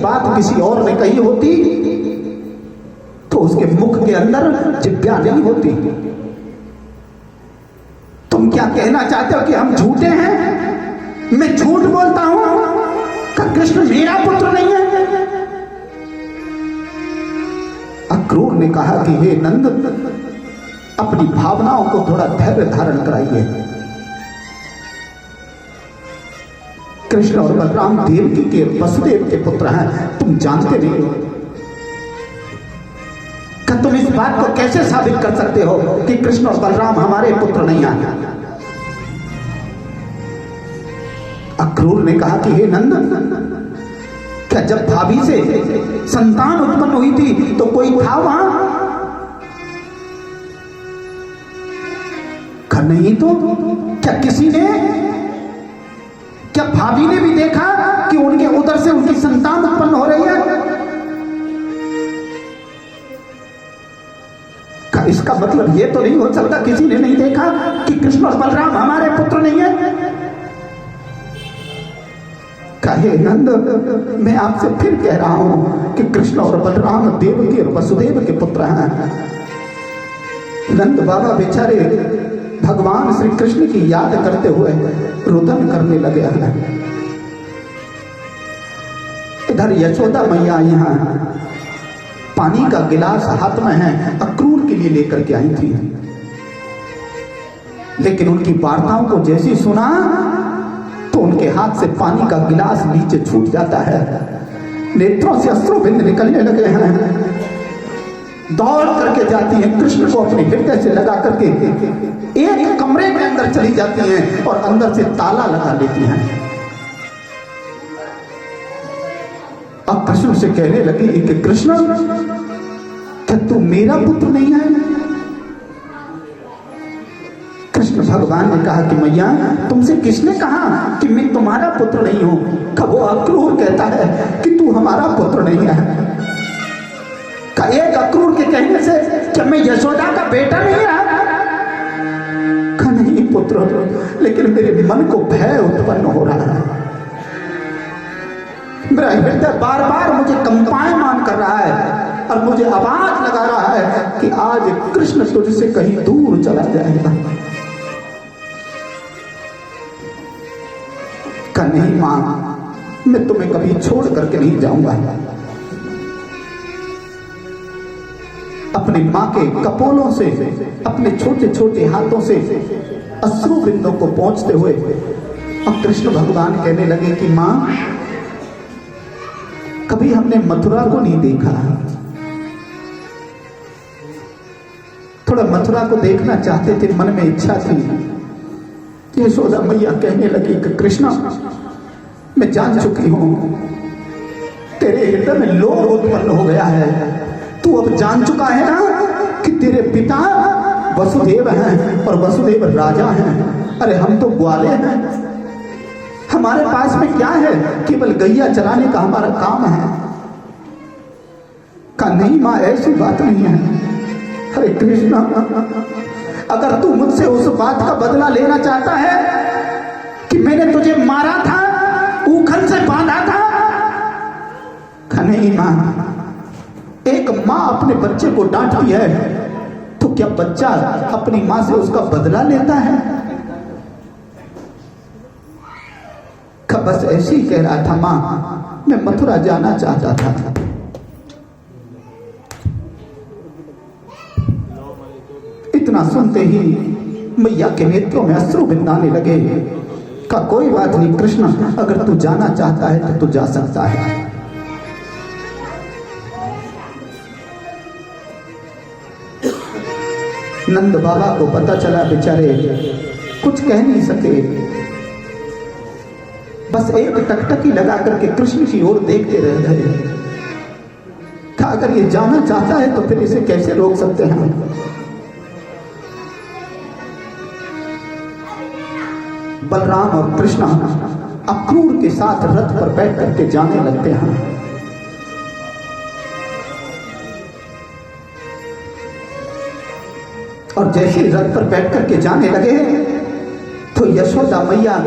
बात किसी और ने कही होती तो उसके मुख के अंदर जिज्ञा नहीं होती। तुम क्या कहना चाहते हो कि हम झूठे हैं? मैं झूठ बोलता हूं कि कृष्ण मेरा पुत्र नहीं है? अक्रूर ने कहा कि हे नंद, अपनी भावनाओं को थोड़ा धैर्य धारण कराइए। कृष्ण और बलराम देवकी के वसुदेव के पुत्र हैं, तुम जानते नहीं हो। क्या तुम इस बात को कैसे साबित कर सकते हो कि कृष्ण और बलराम हमारे पुत्र नहीं हैं? अक्रूर ने कहा कि हे नंद, क्या जब भाभी से संतान उत्पन्न हुई थी तो कोई था वहां? नहीं तो क्या किसी ने, क्या भाभी ने भी देखा कि उनके उदर से उनकी संतान उत्पन्न हो रही है? क्या इसका मतलब यह तो नहीं हो सकता किसी ने नहीं देखा कि कृष्ण और बलराम हमारे पुत्र नहीं है? कहे नंद, मैं आपसे फिर कह रहा हूं कि कृष्ण और बलराम देवकी और वसुदेव के पुत्र हैं। नंद बाबा बेचारे भगवान श्री कृष्ण की याद करते हुए रुदन करने लगे हैं। इधर यशोदा मैया यहाँ पानी का गिलास हाथ में है, अक्रूर के लिए लेकर के आई थी। लेकिन उनकी वार्ताओं को जैसे सुना तो उनके हाथ से पानी का गिलास नीचे छूट जाता है, नेत्रों से अश्रुबिंद निकलने लगे हैं। दौड़ करके जाती हैं, कृष्ण को अपने हृदय से लगा करके एक कमरे के अंदर चली जाती हैं और अंदर से ताला लगा लेती हैं। अब कृष्ण से कहने लगी कि कृष्ण, क्या तू मेरा पुत्र नहीं है? कृष्ण भगवान ने कहा कि मैया, तुमसे किसने कहा कि मैं तुम्हारा पुत्र नहीं हूं? कब वो अक्रूर कहता है कि तू हमारा पुत्र नहीं है। का एक अक्रूर के कहने से क्या मैं यशोदा का बेटा नहीं है? का नहीं पुत्र, लेकिन मेरे मन को भय उत्पन्न हो रहा है। मेरा हृदय बार बार मुझे कंपायमान कर रहा है और मुझे आवाज लगा रहा है कि आज कृष्ण तुझसे कहीं दूर चला जाएगा। का नहीं मां, मैं तुम्हें कभी छोड़ करके नहीं जाऊंगा। अपनी मां के कपोलों से, अपने छोटे छोटे हाथों से अश्रु बिंदु को पहुंचते हुए अब कृष्ण भगवान कहने लगे कि मां, कभी हमने मथुरा को नहीं देखा, थोड़ा मथुरा को देखना चाहते थे, मन में इच्छा थी। यशोदा मैया कहने लगी कि कृष्ण, मैं जान चुकी हूं तेरे हृदय में लोभ उत्पन्न हो गया है। तू अब जान चुका है ना कि तेरे पिता वसुदेव हैं और वसुदेव राजा हैं। अरे हम तो ग्वाले हैं, हमारे पास में क्या है? केवल गैया चलाने का हमारा काम है। का नहीं मां, ऐसी बात नहीं है। हरे कृष्णा, अगर तू मुझसे उस बात का बदला लेना चाहता है कि मैंने तुझे मारा था, ऊखल से बांधा था, का नहीं मां, एक मां अपने बच्चे को डांटती है तो क्या बच्चा अपनी मां से उसका बदला लेता है? बस ऐसे ही कह रहा था मां, मैं मथुरा जाना चाहता था। इतना सुनते ही मैया के नेत्रों में अश्रु बिंदाने लगे। का कोई बात नहीं कृष्ण, अगर तू जाना चाहता है तो तू जा सकता है। नंद बाबा को पता चला, बेचारे कुछ कह नहीं सके, बस एक टकटकी लगा करके कृष्ण की ओर देखते रह गए। था अगर ये जाना चाहता है तो फिर इसे कैसे रोक सकते हैं? बलराम और कृष्ण अक्रूर के साथ रथ पर बैठ करके जाने लगते हैं। और जैसे ही रथ पर बैठ करके जाने लगे तो यशोदा मैया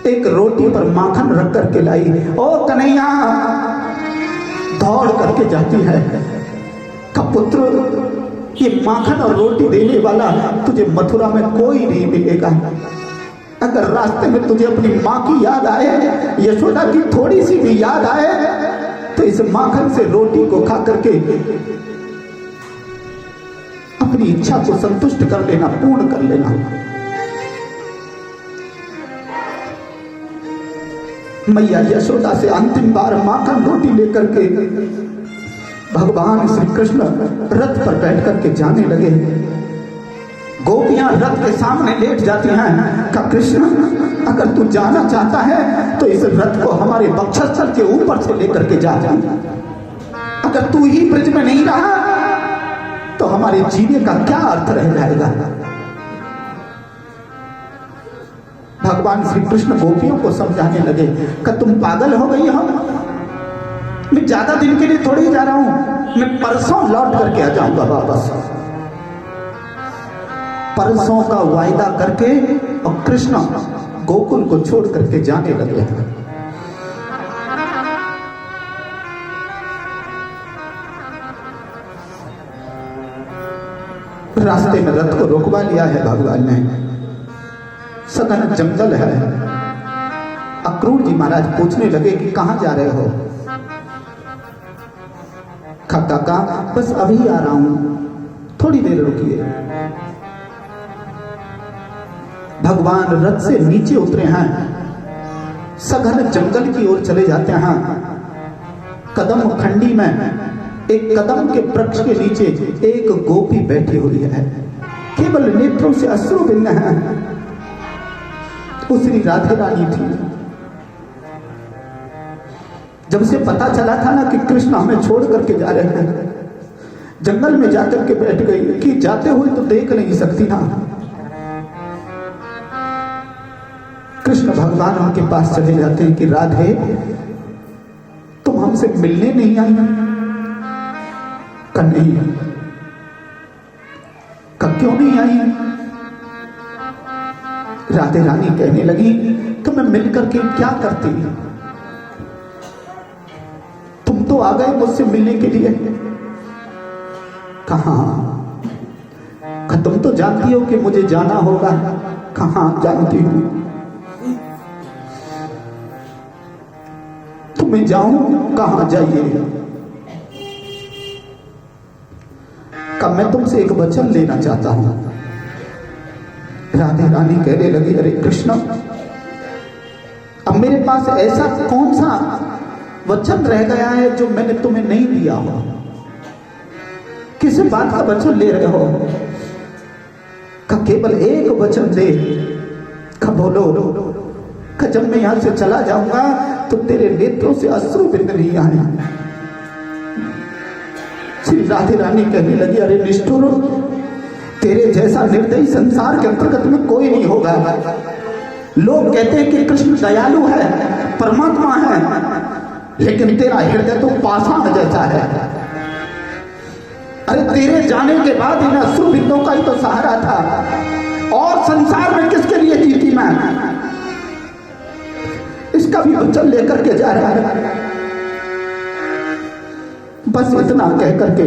एक रोटी पर माखन रख करके लाई। ओ कन्हैया, दौड़ करके जाती है का पुत्र, ये माखन और रोटी देने वाला तुझे मथुरा में कोई नहीं मिलेगा। अगर रास्ते में तुझे अपनी माँ की याद आए, यशोदा की थोड़ी सी भी याद आए, तो इस माखन से रोटी को खा करके अपनी इच्छा को संतुष्ट कर लेना, पूर्ण कर लेना। मैया यशोदा से अंतिम बार माखन रोटी लेकर के भगवान श्री कृष्ण रथ पर बैठ करके जाने लगे। गोपियां रथ के सामने लेट जाती हैं। कहा कृष्ण, अगर तू जाना चाहता है तो इस रथ को हमारे वक्षस्थल के ऊपर से लेकर के जा। अगर तू ही ब्रज में नहीं रहा तो हमारे जीने का क्या अर्थ रह जाएगा। भगवान श्री कृष्ण गोपियों को समझाने लगे कि तुम पागल हो गई हो, मैं ज्यादा दिन के लिए थोड़ी जा रहा हूं, मैं परसों लौट करके आ जाऊंगा वापस। परसों का वायदा करके और कृष्ण गोकुल को छोड़ करके जाने लगे। रास्ते में रथ को रोकवा लिया है भगवान ने। सघन जंगल है। अक्रूर जी महाराज पूछने लगे कि कहां जा रहे हो। काका, बस अभी आ रहा हूं, थोड़ी देर रुकिए। भगवान रथ से नीचे उतरे हैं, सघन जंगल की ओर चले जाते हैं। कदम खंडी में एक कदम के वृक्ष के नीचे एक गोपी बैठी हुई है, केवल नेत्रों से अश्रु बिंद हैं। वो श्री राधे रानी थी। जब से पता चला था ना कि कृष्ण हमें छोड़ करके जा रहे हैं, जंगल में जाकर के बैठ गई कि जाते हुए तो देख नहीं सकती ना। कृष्ण भगवान उनके पास चले जाते हैं कि राधे, तुम हमसे मिलने नहीं आई? नहीं। क्यों नहीं आई? राधे रानी कहने लगी तो मैं मिलकर के क्या करती, तुम तो आ गए मुझसे मिलने के लिए। कहां? तुम तो जानती हो कि मुझे जाना होगा। कहां जानती हूं? तुम्हें जाऊं? कहां जाइए? मैं तुमसे एक वचन लेना चाहता हूं। राधे रानी कहने लगी, अरे कृष्ण, अब मेरे पास ऐसा कौन सा वचन रह गया है जो मैंने तुम्हें नहीं दिया हो? किस बात का वचन ले रहे हो? केवल एक वचन दे। बोलो। जब मैं यहां से चला जाऊंगा तो तेरे नेत्रों से अश्रु बिंद नहीं आए। श्री राधे रानी कहने लगी, अरे निष्ठुर, तेरे जैसा निर्दयी संसार के अंतर्गत में कोई नहीं होगा। लोग कहते हैं कि कृष्ण दयालु है, परमात्मा है, लेकिन तेरा हृदय तो पाषाण जैसा है। अरे तेरे जाने के बाद इन अश्रु बिंदों का ही तो सहारा था, और संसार में किसके लिए जीती मैं? इसका भी वचन लेकर के जा रहा है। बस इतना कह करके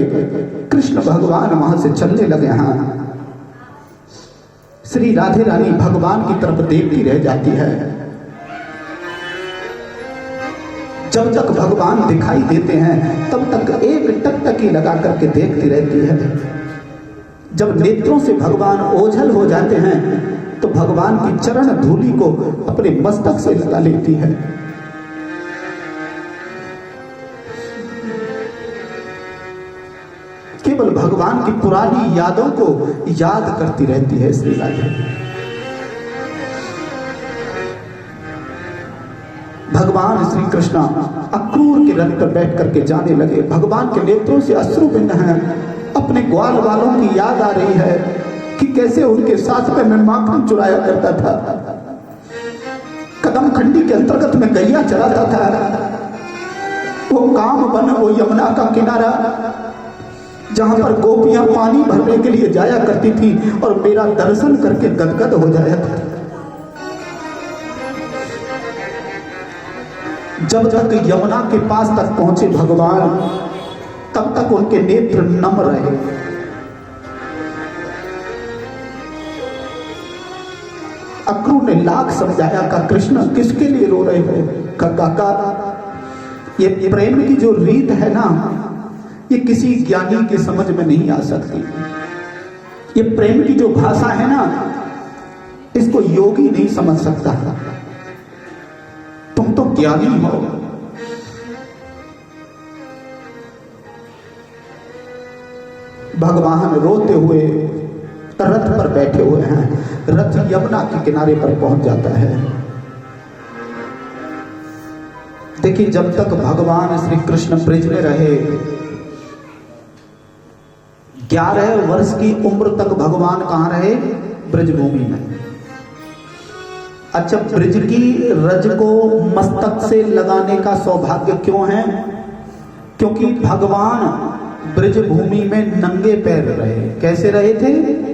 कृष्ण भगवान वहां से चलने लगे। हाँ, श्री राधे रानी भगवान की तरफ देखती रह जाती है। जब तक भगवान दिखाई देते हैं तब तक एक टकटकी लगा करके देखती रहती है। जब नेत्रों से भगवान ओझल हो जाते हैं तो भगवान की चरण धूलि को अपने मस्तक से लगा लेती है। केवल भगवान की पुरानी यादों को याद करती रहती है श्री राधे। भगवान श्री कृष्ण अक्रूर के रथ पर बैठ करके जाने लगे। भगवान के नेत्रों से अश्रु बिंद हैं। अपने ग्वाल वालों की याद आ रही है कि कैसे उनके साथ में मैं माखन चुराया करता था, कदम खंडी के अंतर्गत में गैया चलाता था। वो काम बन, वो यमुना का किनारा जहां पर गोपियां पानी भरने के लिए जाया करती थी और मेरा दर्शन करके गदगद हो जाया था। जब तक यमुना के पास तक पहुंचे भगवान, तब तक उनके नेत्र नम रहे। अक्रू ने लाख समझाया, का कृष्ण किसके लिए रो रहे हो? काका, ये प्रेम की जो रीत है ना, ये किसी ज्ञानी के समझ में नहीं आ सकती। ये प्रेम की जो भाषा है ना, इसको योगी नहीं समझ सकता। तुम तो ज्ञानी हो। भगवान रोते हुए रथ पर बैठे हुए हैं। रथ यमुना के किनारे पर पहुंच जाता है। देखिए, जब तक भगवान श्री कृष्ण ब्रिज में रहे, 11 वर्ष की उम्र तक भगवान कहां रहे? ब्रजभूमि में। अच्छा, ब्रिज की रज को मस्तक से लगाने का सौभाग्य क्यों है? क्योंकि भगवान ब्रजभूमि में नंगे पैर रहे। कैसे रहे थे?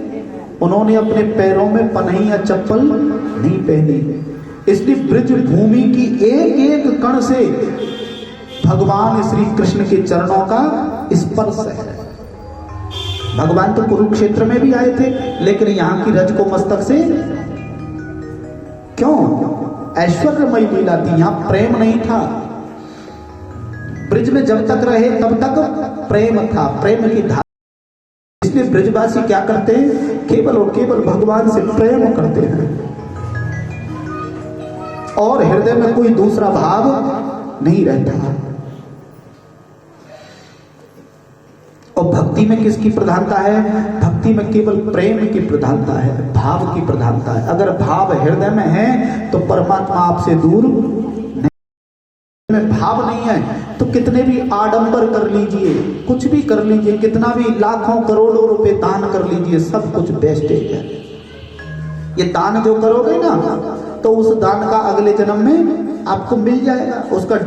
उन्होंने अपने पैरों में पन्ही या चप्पल नहीं पहनी। इसलिए ब्रजभूमि की एक एक कण से भगवान श्री कृष्ण के चरणों का स्पर्श है। भगवान तो कुरुक्षेत्र में भी आए थे, लेकिन यहां की रज को मस्तक से क्यों? ऐश्वर्यमयी लीला थी, यहां प्रेम नहीं था। ब्रिज में जब तक रहे तब तक प्रेम था, प्रेम की धारा। इसलिए ब्रिजवासी क्या करते हैं? केवल और केवल भगवान से प्रेम करते हैं और हृदय में कोई दूसरा भाव नहीं रहता। और भक्ति में किसकी प्रधानता है? भक्ति में केवल प्रेम की प्रधानता है, भाव की प्रधानता है। अगर भाव हृदय में है तो परमात्मा आपसे दूर नहीं। में भाव नहीं है तो कितने भी आडंबर कर लीजिए, कुछ भी कर लीजिए, कितना भी लाखों करोड़ों रुपए दान कर लीजिए, सब कुछ वेस्टेज है। ये दान जो करोगे ना, तो उस दान का अगले जन्म में आपको मिल जाएगा, उसका